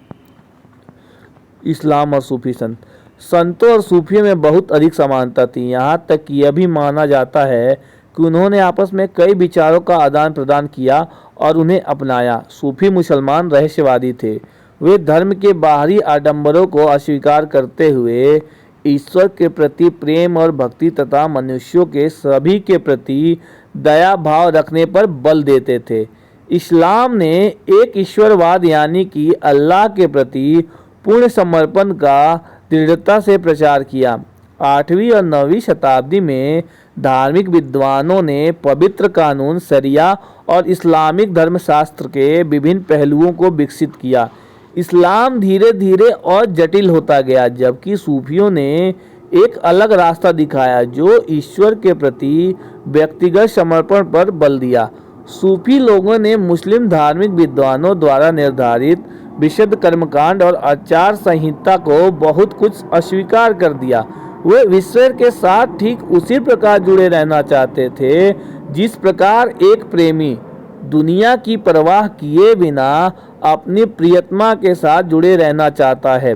A: इस्लाम और सूफी संतों और सूफियों में बहुत अधिक समानता थी। यहाँ तक कि यह भी माना जाता है कि उन्होंने आपस में कई विचारों का आदान प्रदान किया और उन्हें अपनाया। सूफी मुसलमान रहस्यवादी थे। वे धर्म के बाहरी आडंबरों को अस्वीकार करते हुए ईश्वर के प्रति प्रेम और भक्ति तथा मनुष्यों के सभी के प्रति दया भाव रखने पर बल देते थे। इस्लाम ने एक ईश्वरवाद यानी कि अल्लाह के प्रति पूर्ण समर्पण का दृढ़ता से प्रचार किया। 8वीं और 9वीं शताब्दी में धार्मिक विद्वानों ने पवित्र कानून, शरिया और इस्लामिक धर्मशास्त्र के विभिन्न पहलुओं को विकसित किया। इस्लाम धीरे धीरे और जटिल होता गया, जबकि सूफियों ने एक अलग रास्ता दिखाया जो ईश्वर के प्रति व्यक्तिगत समर्पण पर बल दिया। सूफी लोगों ने मुस्लिम धार्मिक विद्वानों द्वारा निर्धारित विशुद्ध कर्मकांड और आचार संहिता को बहुत कुछ अस्वीकार कर दिया। वे ईश्वर के साथ ठीक उसी प्रकार जुड़े रहना चाहते थे जिस प्रकार एक प्रेमी दुनिया की परवाह किए बिना अपनी प्रियतमा के साथ जुड़े रहना चाहता है।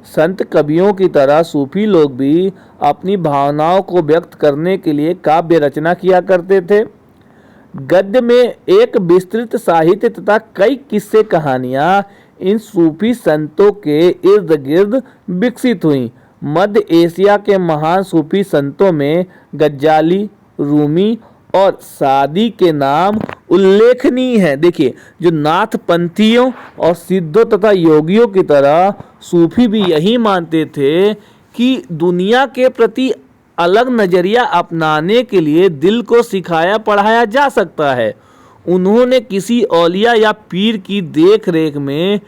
A: संत कवियों की तरह सूफी लोग भी अपनी भावनाओं को व्यक्त करने के लिए काव्य रचना किया करते थे। गद्य में एक विस्तृत साहित्य तथा कई किस्से कहानियां इन सूफी संतों के इर्द गिर्द विकसित हुई। मध्य एशिया के महान सूफी संतों में गज्जाली, रूमी और सादी के नाम उल्लेखनीय हैं। देखिए, जो नाथपंथियों और सिद्धों तथा योगियों की तरह सूफी भी यही मानते थे कि दुनिया के प्रति अलग नजरिया अपनाने के लिए दिल को सिखाया पढ़ाया जा सकता है। उन्होंने किसी औलिया या पीर की देख रेख में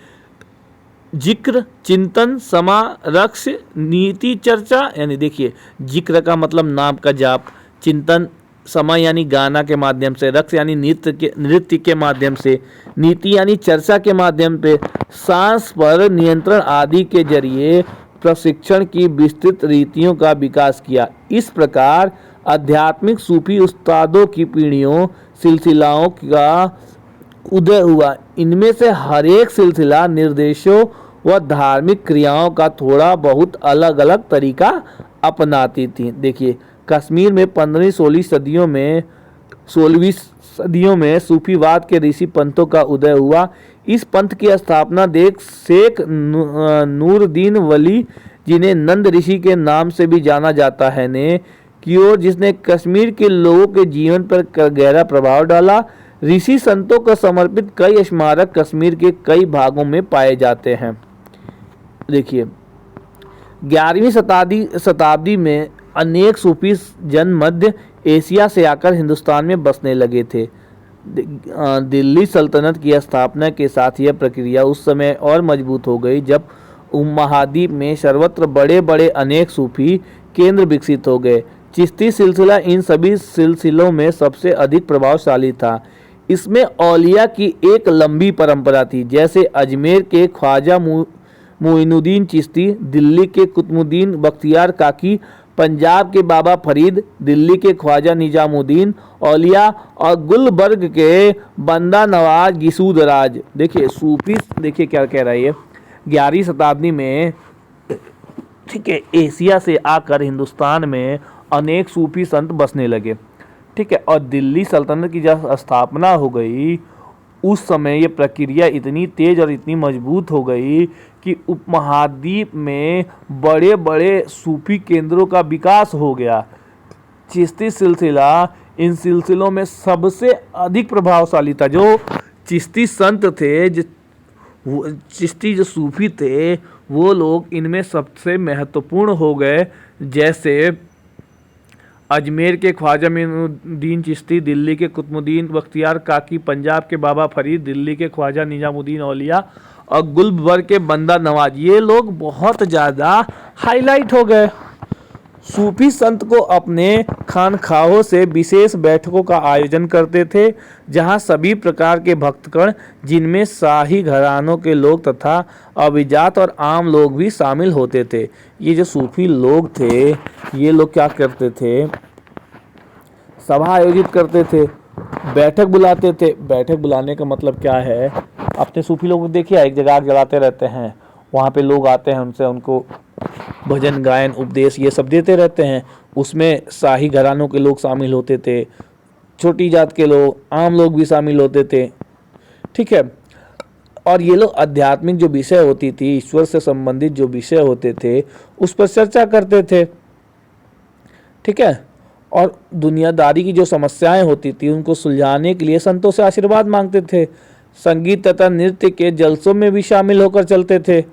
A: जिक्र, चिंतन, समा, रक्ष, नीति चर्चा, यानी देखिए जिक्र का मतलब नाम का जाप, चिंतन, समा यानी गाना के माध्यम से, रक्ष यानी नृत्य के माध्यम से, नीति यानी चर्चा के माध्यम पे, सांस पर नियंत्रण आदि के जरिए प्रशिक्षण की विस्तृत रीतियों का विकास किया। इस प्रकार आध्यात्मिक सूफी उस्तादों की पीढ़ियों सिलसिलाओं का उदय हुआ। इनमें से हर एक सिलसिला निर्देशों व धार्मिक क्रियाओं का थोड़ा बहुत अलग अलग तरीका अपनाती थी। देखिए, कश्मीर में 16वीं सदियों में सूफीवाद के ऋषि पंथों का उदय हुआ। इस पंथ की स्थापना शेख नूरुद्दीन वली, जिन्हें नंद ऋषि के नाम से भी जाना जाता है, ने की ओर, जिसने कश्मीर के लोगों के जीवन पर गहरा प्रभाव डाला। ऋषि संतों को समर्पित कई स्मारक कश्मीर के कई भागों में पाए जाते हैं। देखिए, 11वीं शताब्दी में अनेक सूफी जन मध्य एशिया से आकर हिंदुस्तान में बसने लगे थे। दिल्ली सल्तनत की स्थापना के साथ यह प्रक्रिया उस समय और मजबूत हो गई जब उपमहाद्वीप में सर्वत्र बड़े बड़े अनेक सूफी केंद्र विकसित हो गए। चिश्ती सिलसिला इन सभी सिलसिलों में सबसे अधिक प्रभावशाली था। इसमें औलिया की एक लंबी परंपरा थी, जैसे अजमेर के ख्वाजा मोइनुद्दीन चिश्ती, दिल्ली के कुतुबुद्दीन बख्तियार काकी, पंजाब के बाबा फरीद, दिल्ली के ख्वाजा निजामुद्दीन औलिया और गुलबर्ग के बंदा नवाज गिसूदराज। देखिए, सूफी देखिए क्या कह रहा है ये, 11वीं शताब्दी में, ठीक है, एशिया से आकर हिंदुस्तान में अनेक सूफी संत बसने लगे। ठीक है, और दिल्ली सल्तनत की जब स्थापना हो गई उस समय ये प्रक्रिया इतनी तेज और इतनी मजबूत हो गई कि उपमहाद्वीप में बड़े बड़े सूफी केंद्रों का विकास हो गया। चिश्ती सिलसिला इन सिलसिलों में सबसे अधिक प्रभावशाली था। जो चिश्ती संत थे, चिश्ती जो सूफी थे, वो लोग इनमें सबसे महत्वपूर्ण हो गए। जैसे अजमेर के ख्वाजा मोइनुद्दीन चिश्ती, दिल्ली के कुतुबुद्दीन बख्तियार काकी, पंजाब के बाबा फरीद, दिल्ली के ख्वाजा निजामुद्दीन औलिया और गुलबर्ग के बंदा नवाज, ये लोग बहुत ज़्यादा हाईलाइट हो गए। सूफी संत को अपने खानखाहों से विशेष बैठकों का आयोजन करते थे, जहां सभी प्रकार के भक्तगण, जिनमें शाही घरानों के लोग तथा अभिजात और आम लोग भी शामिल होते थे। ये जो सूफी लोग थे, ये लोग क्या करते थे? सभा आयोजित करते थे, बैठक बुलाते थे। बैठक बुलाने का मतलब क्या है? अपने सूफी लोग देखिए, एक जगह आग जलाते रहते हैं, वहाँ पे लोग आते हैं, उनको भजन गायन उपदेश ये सब देते रहते हैं। उसमें शाही घरानों के लोग शामिल होते थे, छोटी जात के लोग, आम लोग भी शामिल होते थे। ठीक है। और ये लोग आध्यात्मिक जो विषय होती थी, ईश्वर से संबंधित जो विषय होते थे, उस पर चर्चा करते थे। ठीक है। और दुनियादारी की जो समस्याएं होती थी, उनको सुलझाने के लिए संतों से आशीर्वाद मांगते थे। संगीत तथा नृत्य के जलसों में भी शामिल होकर चलते थे।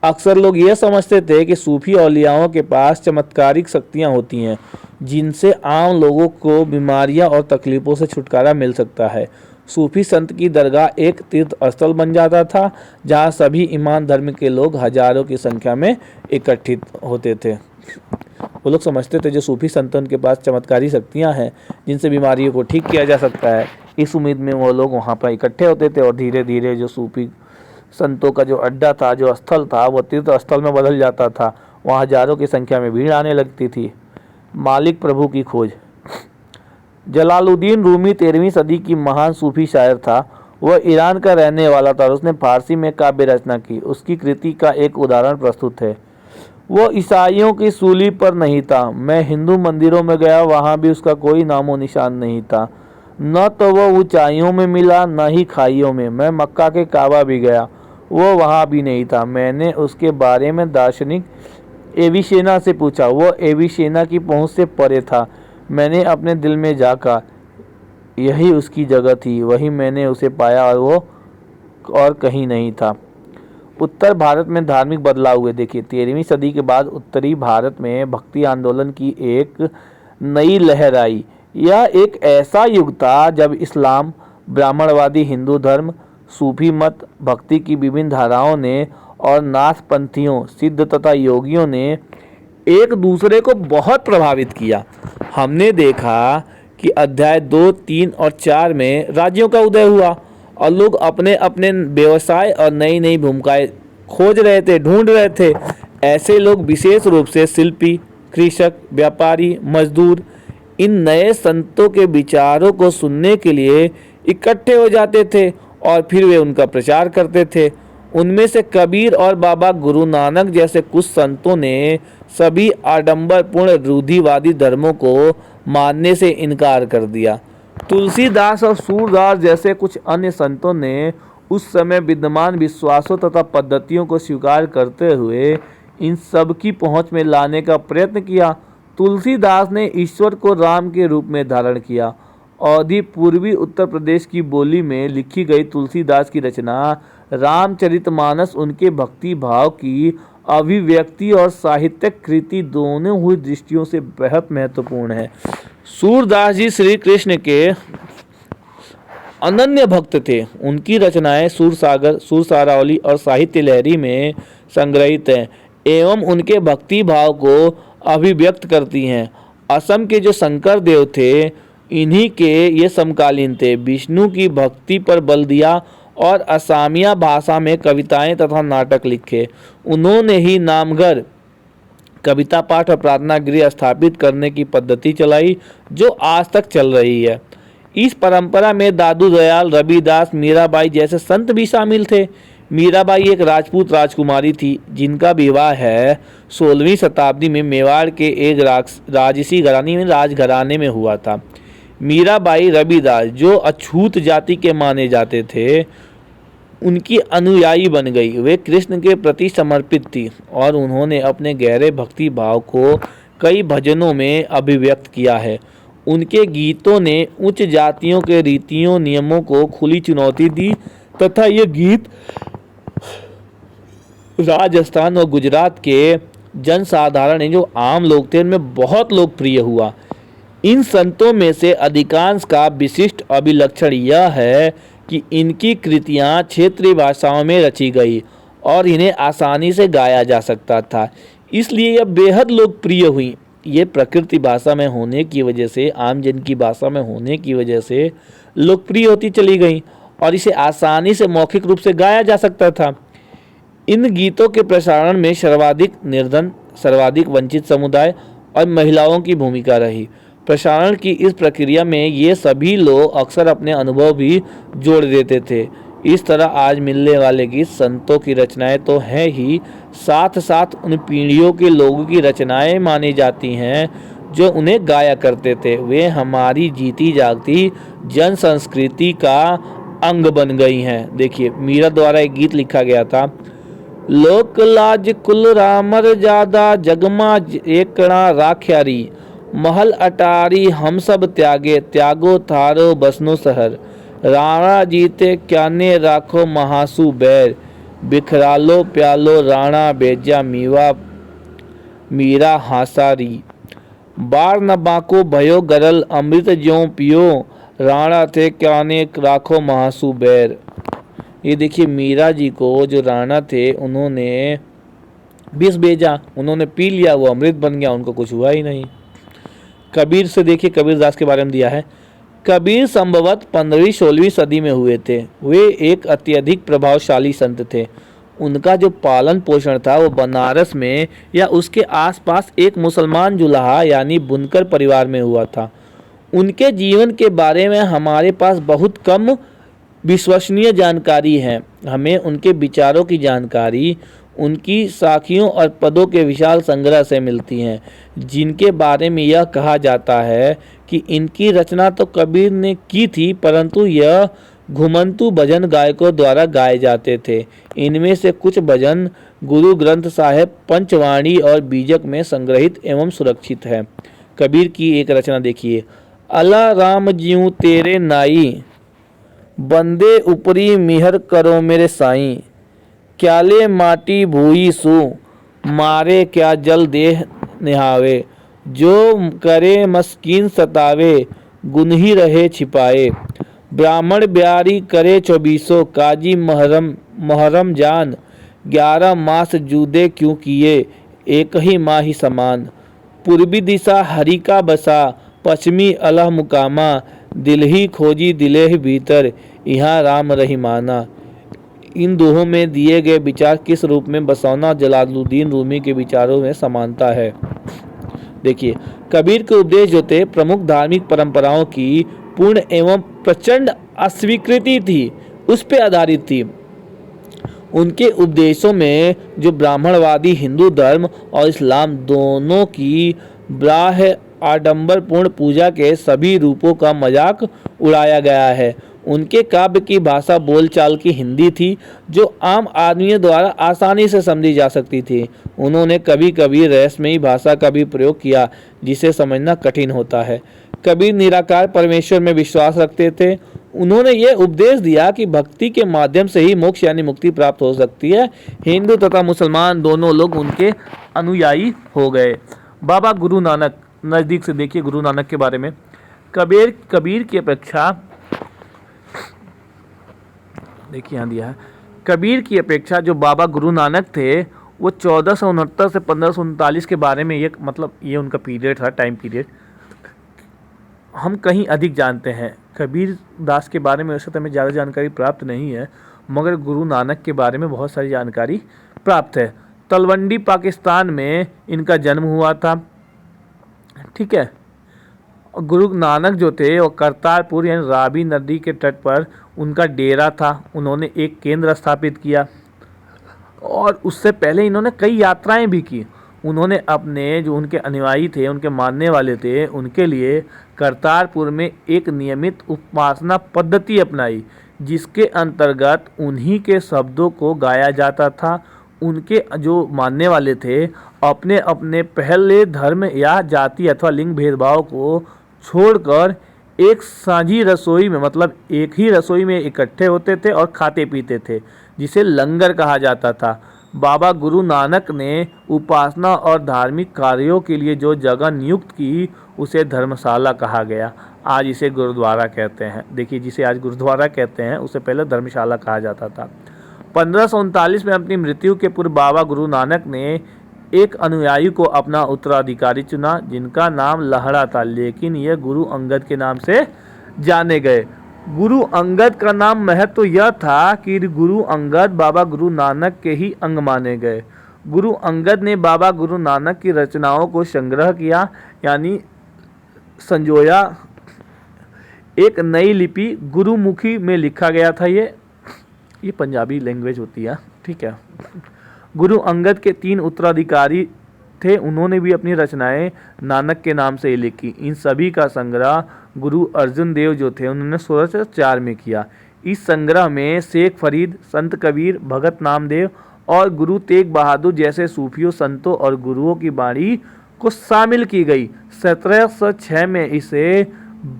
A: अक्सर लोग ये समझते थे कि सूफी औलियाओं के पास चमत्कारिक शक्तियां होती हैं, जिनसे आम लोगों को बीमारियां और तकलीफ़ों से छुटकारा मिल सकता है। सूफी संत की दरगाह एक तीर्थ स्थल बन जाता था, जहां सभी ईमान धर्म के लोग हजारों की संख्या में इकट्ठित होते थे। वो लोग समझते थे जो सूफी संतन के पास चमत्कारी शक्तियां हैं, जिनसे बीमारियों को ठीक किया जा सकता है। इस उम्मीद में वो लोग वहाँ पर इकट्ठे होते थे और धीरे धीरे जो सूफी संतों का जो अड्डा था, जो स्थल था, वो तीर्थ स्थल में बदल जाता था। वहाँ हजारों की संख्या में भीड़ आने लगती थी। मालिक प्रभु की खोज। जलालुद्दीन रूमी 13वीं सदी की महान सूफी शायर था। वह ईरान का रहने वाला था और उसने फारसी में काव्य रचना की। उसकी कृति का एक उदाहरण प्रस्तुत है। वो ईसाइयों की सूली पर नहीं था। मैं हिंदू मंदिरों में गया, वहाँ भी उसका कोई नामो निशान नहीं था। न तो वो ऊंचाइयों में मिला, न ही खाइयों में। मैं मक्का के काबा भी गया, वो वहाँ भी नहीं था। मैंने उसके बारे में दार्शनिक एविसेना से पूछा, वो एविसेना की पहुँच से परे था। मैंने अपने दिल में झांका, यही उसकी जगह थी, वही मैंने उसे पाया और वो और कहीं नहीं था। उत्तर भारत में धार्मिक बदलाव हुए। देखिए, 13वीं सदी के बाद उत्तरी भारत में भक्ति आंदोलन की एक नई लहर आई। यह एक ऐसा युग था जब इस्लाम, ब्राह्मणवादी हिंदू धर्म, सूफी मत, भक्ति की विभिन्न धाराओं ने और नाथपंथियों, सिद्ध तथा योगियों ने एक दूसरे को बहुत प्रभावित किया। हमने देखा कि अध्याय 2, 3 और 4 में राज्यों का उदय हुआ और लोग अपने अपने व्यवसाय और नई नई भूमिकाएं खोज रहे थे, ढूंढ रहे थे। ऐसे लोग विशेष रूप से शिल्पी, कृषक, व्यापारी, मजदूर इन नए संतों के विचारों को सुनने के लिए इकट्ठे हो जाते थे और फिर वे उनका प्रचार करते थे। उनमें से कबीर और बाबा गुरु नानक जैसे कुछ संतों ने सभी आडंबरपूर्ण रूढ़िवादी धर्मों को मानने से इनकार कर दिया। तुलसीदास और सूरदास जैसे कुछ अन्य संतों ने उस समय विद्यमान विश्वासों तथा पद्धतियों को स्वीकार करते हुए इन सब की पहुँच में लाने का प्रयत्न किया। तुलसीदास ने ईश्वर को राम के रूप में धारण किया। अवधी पूर्वी उत्तर प्रदेश की बोली में लिखी गई तुलसीदास की रचना रामचरितमानस उनके भक्ति भाव की अभिव्यक्ति और साहित्यिक कृति दोनों हुई दृष्टियों से बेहद महत्वपूर्ण है। सूरदास जी श्री कृष्ण के अनन्य भक्त थे। उनकी रचनाएं सूरसागर, सुरसारावली और साहित्य लहरी में संग्रहित हैं एवं उनके भक्ति भाव को अभिव्यक्त करती हैं। असम के जो शंकर देव थे, इन्हीं के ये समकालीन थे। विष्णु की भक्ति पर बल दिया और असमिया भाषा में कविताएं तथा नाटक लिखे। उन्होंने ही नामघर, कविता पाठ और प्रार्थना गृह स्थापित करने की पद्धति चलाई, जो आज तक चल रही है। इस परंपरा में दादू दयाल, रविदास, मीराबाई जैसे संत भी शामिल थे। मीराबाई एक राजपूत राजकुमारी थी, जिनका विवाह है 16वीं शताब्दी में मेवाड़ के एक राजसी राजघराने में हुआ था। मीराबाई रविदास जो अछूत जाति के माने जाते थे, उनकी अनुयायी बन गई। वे कृष्ण के प्रति समर्पित थी और उन्होंने अपने गहरे भक्ति भाव को कई भजनों में अभिव्यक्त किया है। उनके गीतों ने उच्च जातियों के रीतियों नियमों को खुली चुनौती दी तथा ये गीत राजस्थान और गुजरात के जनसाधारण जो आम लोग थे उनमें बहुत लोकप्रिय हुआ। इन संतों में से अधिकांश का विशिष्ट अभिलक्षण यह है कि इनकी कृतियाँ क्षेत्रीय भाषाओं में रची गई और इन्हें आसानी से गाया जा सकता था, इसलिए यह बेहद लोकप्रिय हुई। ये प्रकृति भाषा में होने की वजह से, आम जन की भाषा में होने की वजह से लोकप्रिय होती चली गई और इसे आसानी से मौखिक रूप से गाया जा सकता था। इन गीतों के प्रसारण में सर्वाधिक निर्धन, सर्वाधिक वंचित समुदाय और महिलाओं की भूमिका रही। प्रसारण की इस प्रक्रिया में ये सभी लोग अक्सर अपने अनुभव भी जोड़ देते थे। इस तरह आज मिलने वाले गीत संतों की रचनाएं तो हैं ही, साथ साथ उन पीढ़ियों के लोगों की रचनाएं मानी जाती हैं जो उन्हें गाया करते थे। वे हमारी जीती जागती जन संस्कृति का अंग बन गई हैं। देखिए, मीरा द्वारा एक गीत लिखा गया था, लोक लाज कुल रामर ज्यादा जगमा एकड़ा राख्यारी, महल अटारी हम सब त्यागे त्यागो थारो बसनो शहर, राणा जीते क्याने राखो महासु बैर, बिखरालो प्यालो राणा बेजा मीवा मीरा हासारी, बार न बाको भयो गरल अमृत ज्यों पियो, राणा थे क्याने राखो महासु बैर। ये देखिए, मीरा जी को जो राणा थे उन्होंने विष भेजा, उन्होंने पी लिया, वो अमृत बन गया, उनको कुछ हुआ ही नहीं। कबीर से देखिए, कबीरदास के बारे में दिया है, कबीर संभवत 15वीं-16वीं सदी में हुए थे। वे एक अत्यधिक प्रभावशाली संत थे। उनका जो पालन पोषण था वो बनारस में या उसके आसपास एक मुसलमान जुलाहा यानी बुनकर परिवार में हुआ था। उनके जीवन के बारे में हमारे पास बहुत कम विश्वसनीय जानकारी है। हमें उनके विचारों की जानकारी उनकी साखियों और पदों के विशाल संग्रह से मिलती हैं, जिनके बारे में यह कहा जाता है कि इनकी रचना तो कबीर ने की थी, परंतु यह घुमंतु भजन गायकों द्वारा गाए जाते थे। इनमें से कुछ भजन गुरु ग्रंथ साहिब पंचवाणी और बीजक में संग्रहित एवं सुरक्षित है। कबीर की एक रचना देखिए, अला राम ज्यूं तेरे नाई, बंदे ऊपरी मिहर करो मेरे साईं, क्याले माटी भूई सु, मारे क्या जल देह निहावे, जो करे मस्कीन सतावे, गुनही रहे छिपाए, ब्राह्मण ब्यारी करे 24, काजी महरम जान, 11 मास जूदे क्यों किए, एक ही माही समान, पूर्वी दिशा हरि का बसा, पश्चिमी अलह मुकामा, दिल ही खोजी दिले ही भीतर, यहाँ राम रहीमाना। इन दोहों में दिए गए विचार किस रूप में बसौना जलालुद्दीन रूमी के विचारों में समानता है। देखिए, कबीर के उपदेश जो थे प्रमुख धार्मिक परंपराओं की पूर्ण एवं प्रचंड अस्वीकृति थी, उस पर आधारित थी। उनके उपदेशों में जो ब्राह्मणवादी हिंदू धर्म और इस्लाम दोनों की बाह्य आडंबरपूर्ण पूजा के सभी रूपों का मजाक उड़ाया गया है। उनके काव्य की भाषा बोलचाल की हिंदी थी जो आम आदमियों द्वारा आसानी से समझी जा सकती थी। उन्होंने कभी कभी रहस्यमयी भाषा का भी प्रयोग किया जिसे समझना कठिन होता है। कबीर निराकार परमेश्वर में विश्वास रखते थे। उन्होंने ये उपदेश दिया कि भक्ति के माध्यम से ही मोक्ष यानी मुक्ति प्राप्त हो सकती है। हिंदू तथा मुसलमान दोनों लोग उनके अनुयायी हो गए। बाबा गुरु नानक, नज़दीक से देखिए गुरु नानक के बारे में। कबीर की अपेक्षा, देखिए यहाँ दिया है, कबीर की अपेक्षा जो बाबा गुरु नानक थे वो 1469 से 1539 के बारे में, ये मतलब ये उनका पीरियड था, टाइम पीरियड, हम कहीं अधिक जानते हैं। कबीर दास के बारे में वैसे तो हमें ज़्यादा जानकारी प्राप्त नहीं है, मगर गुरु नानक के बारे में बहुत सारी जानकारी प्राप्त है। तलवंडी पाकिस्तान में इनका जन्म हुआ था, ठीक है। गुरु नानक जो थे वो करतारपुर यानी रावी नदी के तट पर उनका डेरा था। उन्होंने एक केंद्र स्थापित किया और उससे पहले इन्होंने कई यात्राएं भी की। उन्होंने अपने जो उनके अनुयायी थे, उनके मानने वाले थे, उनके लिए करतारपुर में एक नियमित उपासना पद्धति अपनाई, जिसके अंतर्गत उन्हीं के शब्दों को गाया जाता था। उनके जो मानने वाले थे अपने अपने पहले धर्म या जाति अथवा लिंग भेदभाव को छोड़कर एक साझी रसोई में, मतलब एक ही रसोई में इकट्ठे होते थे और खाते पीते थे, जिसे लंगर कहा जाता था। बाबा गुरु नानक ने उपासना और धार्मिक कार्यों के लिए जो जगह नियुक्त की उसे धर्मशाला कहा गया। आज इसे गुरुद्वारा कहते हैं। देखिए, जिसे आज गुरुद्वारा कहते हैं उसे पहले धर्मशाला कहा जाता था। 1539 में अपनी मृत्यु के पूर्व बाबा गुरु नानक ने एक अनुयायी को अपना उत्तराधिकारी चुना, जिनका नाम लहड़ा था, लेकिन यह गुरु अंगद के नाम से जाने गए। गुरु अंगद का नाम महत्व यह था कि गुरु अंगद बाबा गुरु नानक के ही अंग माने गए। गुरु अंगद ने बाबा गुरु नानक की रचनाओं को संग्रह किया, यानी संजोया। एक नई लिपि गुरुमुखी में लिखा गया था। ये पंजाबी लैंग्वेज होती है, ठीक है। गुरु अंगद के 3 उत्तराधिकारी थे, उन्होंने भी अपनी रचनाएं नानक के नाम से ही लिखी। इन सभी का संग्रह गुरु अर्जुन देव जो थे उन्होंने 1604 में किया। इस संग्रह में शेख फरीद, संत कबीर, भगत नामदेव और गुरु तेग बहादुर जैसे सूफियों, संतों और गुरुओं की वाणी को शामिल की गई। 1706 में इसे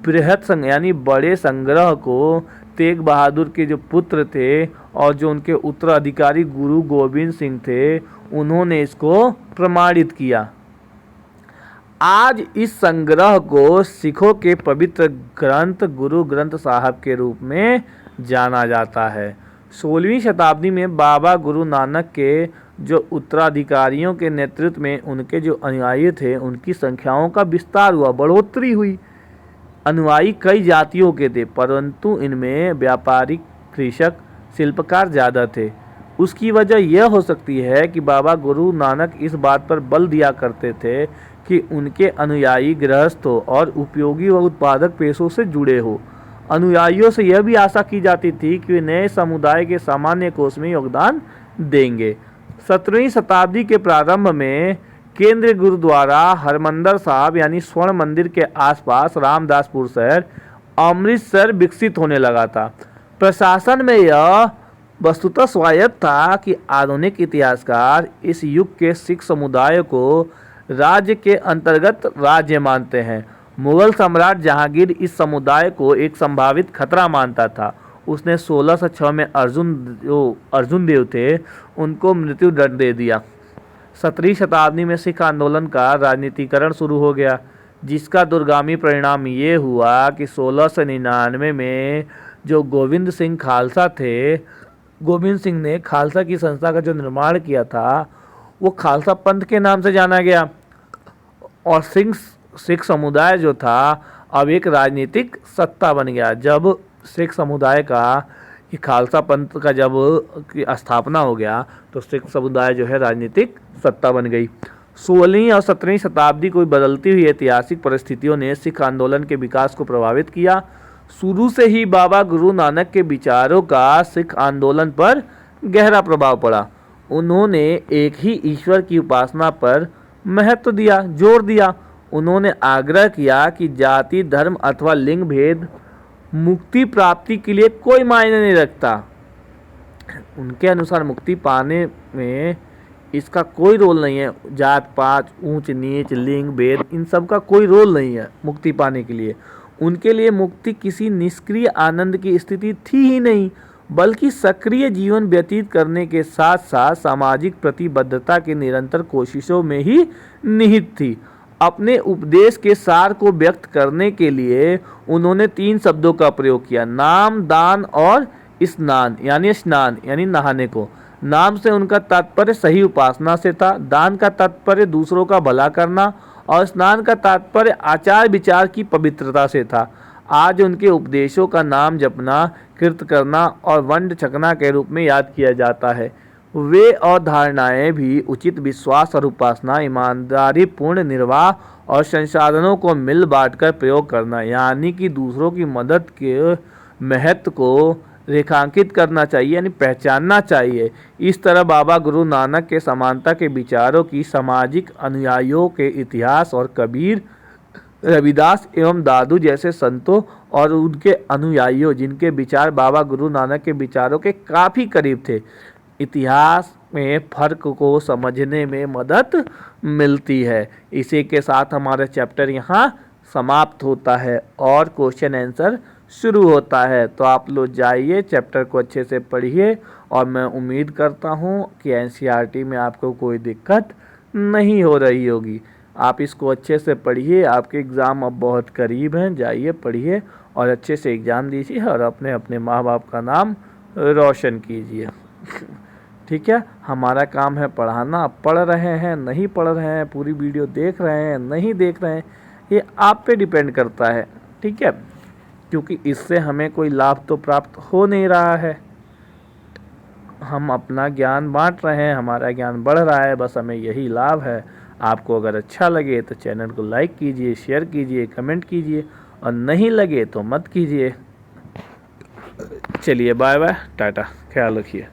A: बृहत संग यानी बड़े संग्रह को तेग बहादुर के जो पुत्र थे और जो उनके उत्तराधिकारी गुरु गोविंद सिंह थे, उन्होंने इसको प्रमाणित किया। आज इस संग्रह को सिखों के पवित्र ग्रंथ गुरु ग्रंथ साहब के रूप में जाना जाता है। 16वीं शताब्दी में बाबा गुरु नानक के जो उत्तराधिकारियों के नेतृत्व में उनके जो अनुयायी थे, उनकी संख्याओं का विस्तार हुआ, बढ़ोतरी हुई। अनुयायी कई जातियों के थे, परंतु इनमें व्यापारिक, कृषक, शिल्पकार ज़्यादा थे। उसकी वजह यह हो सकती है कि बाबा गुरु नानक इस बात पर बल दिया करते थे कि उनके अनुयायी गृहस्थ हो और उपयोगी व उत्पादक पेशों से जुड़े हो। अनुयायियों से यह भी आशा की जाती थी कि वे नए समुदाय के सामान्य कोष में योगदान देंगे। 17वीं शताब्दी के प्रारंभ में केंद्रीय गुरुद्वारा हरमंदर साहब यानी स्वर्ण मंदिर के आसपास रामदासपुर शहर अमृतसर विकसित होने लगा था। प्रशासन में यह वस्तुतः स्वायत्त था कि आधुनिक इतिहासकार इस युग के सिख समुदाय को राज्य के अंतर्गत राज्य मानते हैं। मुगल सम्राट जहांगीर इस समुदाय को एक संभावित खतरा मानता था। उसने 1606 में अर्जुन देव थे उनको मृत्यु दंड दे दिया। 17वीं शताब्दी में सिख आंदोलन का राजनीतिकरण शुरू हो गया, जिसका दूरगामी परिणाम ये हुआ कि 1699 में जो गोविंद सिंह खालसा थे, गोविंद सिंह ने खालसा की संस्था का जो निर्माण किया था वो खालसा पंथ के नाम से जाना गया और सिख समुदाय जो था अब एक राजनीतिक सत्ता बन गया। जब सिख समुदाय का ये खालसा पंथ का जब स्थापना हो गया तो सिख समुदाय जो है राजनीतिक सत्ता बन गई। 16वीं और 17वीं शताब्दी को बदलती हुई ऐतिहासिक परिस्थितियों ने सिख आंदोलन के विकास को प्रभावित किया। शुरू से ही बाबा गुरु नानक के विचारों का सिख आंदोलन पर गहरा प्रभाव पड़ा। उन्होंने एक ही ईश्वर की उपासना पर महत्व दिया, जोर दिया। उन्होंने आग्रह किया कि जाति, धर्म अथवा लिंग भेद मुक्ति प्राप्ति के लिए कोई मायने नहीं रखता। उनके अनुसार मुक्ति पाने में इसका कोई रोल नहीं है। जात पात, ऊंच नीच, लिंग भेद, इन सब का कोई रोल नहीं है मुक्ति पाने के लिए। उनके लिए मुक्ति किसी निष्क्रिय आनंद की स्थिति थी ही नहीं, बल्कि सक्रिय जीवन व्यतीत करने के साथ साथ सामाजिक प्रतिबद्धता की निरंतर कोशिशों में ही निहित थी। अपने उपदेश के सार को व्यक्त करने के लिए उन्होंने 3 शब्दों का प्रयोग किया, नाम, दान और स्नान यानी नहाने को। नाम से उनका तात्पर्य सही उपासना से था, दान का तात्पर्य दूसरों का भला करना और स्नान का तात्पर्य आचार विचार की पवित्रता से था। आज उनके उपदेशों का नाम जपना, कृत करना और वंड छकना के रूप में याद किया जाता है। वे अवधारणाएं भी उचित विश्वास और उपासना, ईमानदारी पूर्ण निर्वाह और संसाधनों को मिल बांटकर प्रयोग करना, यानी कि दूसरों की मदद के महत्व को रेखांकित करना चाहिए, यानी पहचानना चाहिए। इस तरह बाबा गुरु नानक के समानता के विचारों की सामाजिक अनुयायियों के इतिहास और कबीर रविदास एवं दादू जैसे संतों और उनके अनुयायियों जिनके विचार बाबा गुरु नानक के विचारों के काफ़ी करीब थे, इतिहास में फर्क को समझने में मदद मिलती है। इसी के साथ हमारा चैप्टर यहाँ समाप्त होता है और क्वेश्चन आंसर शुरू होता है। तो आप लोग जाइए, चैप्टर को अच्छे से पढ़िए और मैं उम्मीद करता हूँ कि एनसीईआरटी में आपको कोई दिक्कत नहीं हो रही होगी। आप इसको अच्छे से पढ़िए, आपके एग्ज़ाम अब बहुत करीब हैं। जाइए पढ़िए और अच्छे से एग्ज़ाम दीजिए और अपने अपने माँ बाप का नाम रोशन कीजिए। ठीक है, हमारा काम है पढ़ाना। आप पढ़ रहे हैं, नहीं पढ़ रहे हैं, पूरी वीडियो देख रहे हैं, नहीं देख रहे हैं, ये आप पे डिपेंड करता है। ठीक है, क्योंकि इससे हमें कोई लाभ तो प्राप्त हो नहीं रहा है। हम अपना ज्ञान बांट रहे हैं, हमारा ज्ञान बढ़ रहा है, बस हमें यही लाभ है। आपको अगर अच्छा लगे तो चैनल को लाइक कीजिए, शेयर कीजिए, कमेंट कीजिए और नहीं लगे तो मत कीजिए। चलिए बाय बाय, टाटा, ख्याल रखिए।